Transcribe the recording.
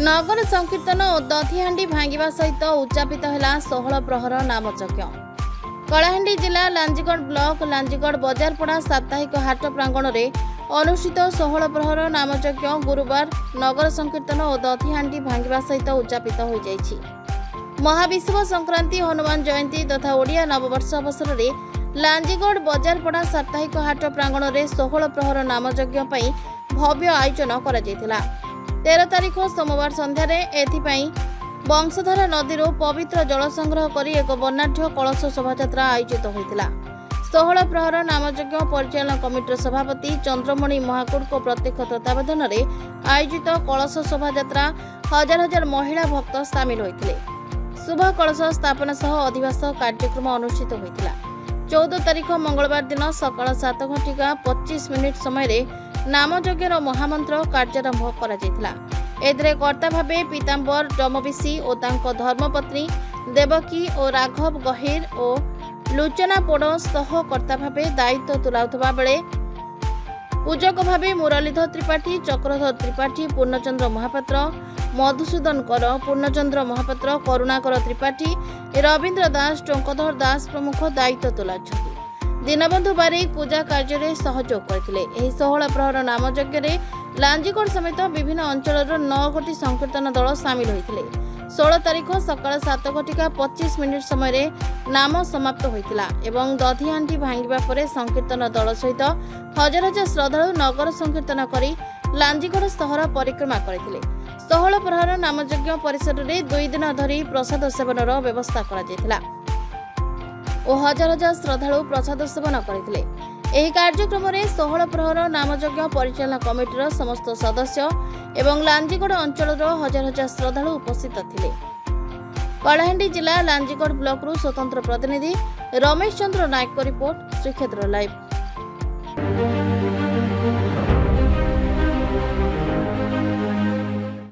नगर संकीर्तन और दधिहांडी भांगिबा सहित उच्चापित है 16 प्रहर नामयज्ञ। कलाहांडी जिला लांजीगढ़ ब्लॉक लांजीगढ़ बजारपड़ा साप्ताहिक हाट प्रांगण में अनुष्ठित 16 प्रहर नामयज्ञ गुरुवार नगर संकीर्तन और दधिहांडी भांगिबा सहित उच्चापित हो जाइछि। महाविषुव संक्रांति हनुमान जयंती तथा ओडिया नववर्ष अवसर में लांजीगढ़ बजारपड़ा साप्ताहिक हाट प्रांगण में 16 प्रहर नामयज्ञ भव्य आयोजन करा 13 तारीख सोमवार संध्यारे एथिपाई वंशधारा नदी पवित्र जल संग्रह करी एक वर्णाढ्य कलश शोभायात्रा आयोजित होता। 16 प्रहर नामयज्ञ परिचालन कमिटीर सभापति चंद्रमणि महाकुड़ प्रत्यक्ष तत्वावधान में आयोजित कलश शोभायात्रा हजार हजार महिला भक्त सामिल होते। शुभ कलश स्थापना सह अधिवास कार्यक्रम अनुष्ठित होता। 14 तारीख मंगलवार दिन सकाळ 7:25 समय नामयज्ञर महामंत्र कार्यारंभ करा। एदरे कर्ता भावे पीताम्बर डमबिसी और तांको धर्मपत्नी देवकी और राघव गहिर और लुचना पोड़ सह कर्ता भावे दायित्व तुलाउथबा बेले पूजक भावे मुरलीधर त्रिपाठी, चक्रधर त्रिपाठी, पूर्णचंद्र महापात्र, मधुसूदन कर, पूर्णचंद्र महापात्र, करुणाकर त्रिपाठी, रवींद्र दास, टोंकधर दास प्रमुख दायित्व तुलाउछथि। दीनबंधु बारिक पूजा कार्य में सहयोग करथिले। एही 16 प्रहर नामयज्ञ रे लांजीगढ़ समेत विभिन्न अंचल 9 गोटी संकीर्तन दल सामिल होइथिले। 16 तारीख सकाळ 7:25 समय नाम समाप्त होइतिला एवं दधिहांडी भांगिबा परे संकीर्तन दल सहित हजार हजार श्रद्धालु नगर संकीर्तन करी लांजीगढ़ सहर परिक्रमा करथिले। 16 प्रहर नामयज्ञ परिसर में 2 दिन धरी प्रसाद सेवनर व्यवस्था करा जायतिला और हजार हजार श्रद्धालु प्रसाद सेवन करथिले। एही कार्यक्रम में 16 प्रहर नामयज्ञ परिचालन कमिटीर समस्त सदस्य एवं लांजीगढ़ अंचल हजार हजार श्रद्धालु उपस्थित थिले। कलाहांडी जिला लांजीगढ़ ब्लॉक रु स्वतंत्र प्रतिनिधि रमेश चंद्र नायक रिपोर्ट श्रीक्षेत्र लाइव।